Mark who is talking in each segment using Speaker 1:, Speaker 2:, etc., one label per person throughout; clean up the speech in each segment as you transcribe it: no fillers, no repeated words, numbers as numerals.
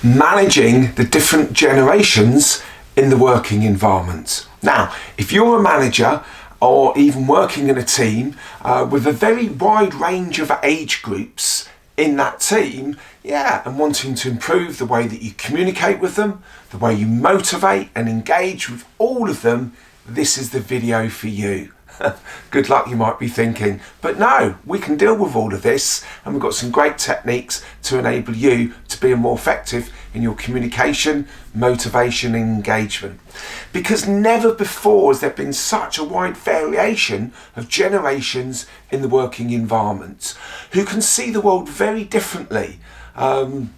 Speaker 1: managing the different generations in the working environment. Now, if you're a manager or even working in a team with a very wide range of age groups in that team, and wanting to improve the way that you communicate with them, the way you motivate and engage with all of them, this is the video for you. Good luck, you might be thinking, but no, we can deal with all of this, and we've got some great techniques to enable you to be more effective in your communication, motivation and engagement. Because never before has there been such a wide variation of generations in the working environment who can see the world very differently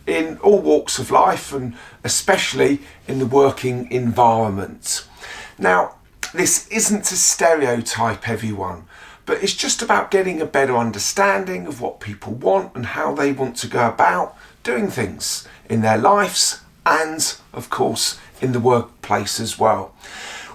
Speaker 1: in all walks of life, and especially in the working environment. Now, this isn't to stereotype everyone, but it's just about getting a better understanding of what people want and how they want to go about doing things in their lives and, of course, in the workplace as well.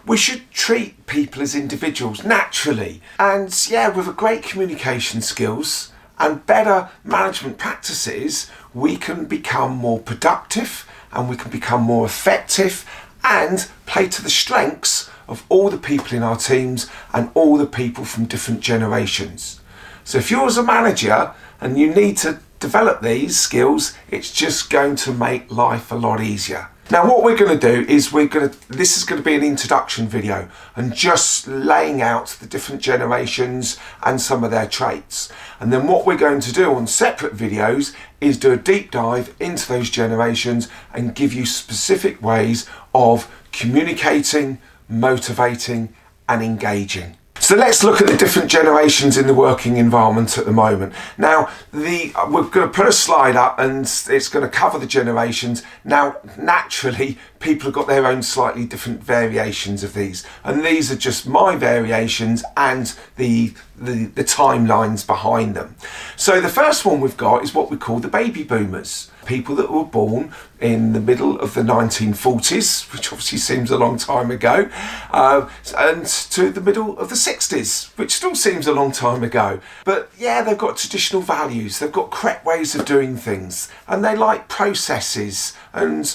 Speaker 1: We should treat people as individuals naturally, and with a great communication skills and better management practices, we can become more productive and we can become more effective and play to the strengths of all the people in our teams and all the people from different generations. So if you're as a manager and you need to develop these skills, it's just going to make life a lot easier. Now what we're going to do is this is going to be an introduction video and just laying out the different generations and some of their traits. And then what we're going to do on separate videos is do a deep dive into those generations and give you specific ways of communicating, motivating and engaging. So let's look at the different generations in the working environment at the moment. Now, we're going to put a slide up and it's going to cover the generations. Now, naturally, people have got their own slightly different variations of these. And these are just my variations and the timelines behind them. So the first one we've got is what we call the baby boomers. People that were born in the middle of the 1940s, which obviously seems a long time ago, and to the middle of the 60s, which still seems a long time ago. But they've got traditional values, they've got correct ways of doing things, and they like processes and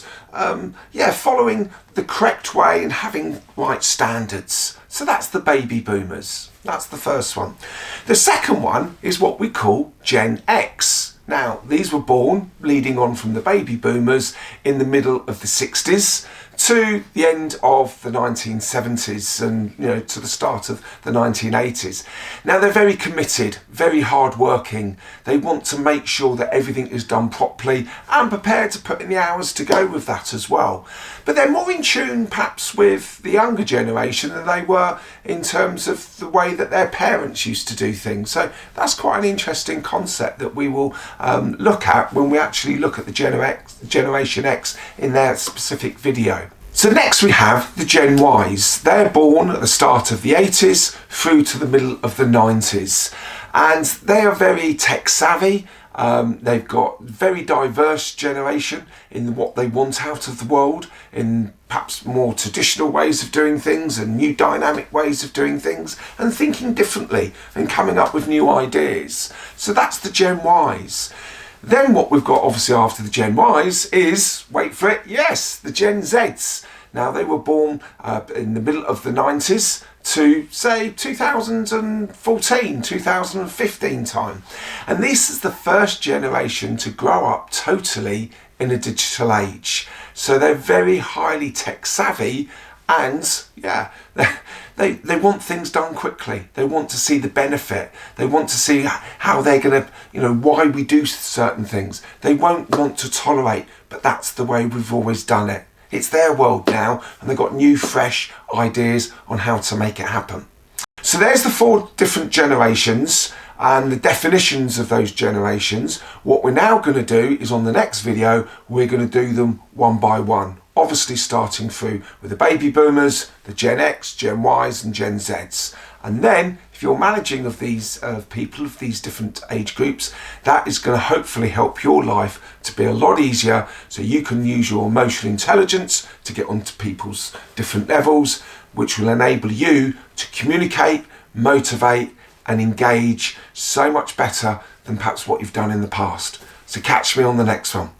Speaker 1: following the correct way and having right standards. So that's the baby boomers. That's the first one. The second one is what we call Gen X. Now, these were born leading on from the baby boomers in the middle of the 60s to the end of the 1970s and to the start of the 1980s. Now, they're very committed, very hard-working. They want to make sure that everything is done properly and prepared to put in the hours to go with that as well. But they're more in tune perhaps with the younger generation than they were in terms of the way that their parents used to do things. So that's quite an interesting concept that we will look at when we actually look at the Generation X in their specific video. So next we have the Gen Ys. They're born at the start of the 80s through to the middle of the 90s. And they are very tech savvy. They've got very diverse generation in what they want out of the world, in perhaps more traditional ways of doing things and new dynamic ways of doing things and thinking differently and coming up with new ideas. So that's the Gen Ys. Then what we've got obviously after the Gen Ys is, wait for it, yes, the Gen Zs. Now they were born in the middle of the 90s to say 2014, 2015 time. And this is the first generation to grow up totally in a digital age. So they're very highly tech savvy and they want things done quickly. They want to see the benefit. They want to see how they're going to, why we do certain things. They won't want to tolerate, but that's the way we've always done it. It's their world now, and they've got new, fresh ideas on how to make it happen. So there's the 4 different generations and the definitions of those generations. What we're now going to do is on the next video, we're going to do them one by one. Obviously starting through with the baby boomers, the Gen X, Gen Ys and Gen Zs. And then if you're managing of these people of these different age groups, that is going to hopefully help your life to be a lot easier, so you can use your emotional intelligence to get onto people's different levels, which will enable you to communicate, motivate and engage so much better than perhaps what you've done in the past. So catch me on the next one.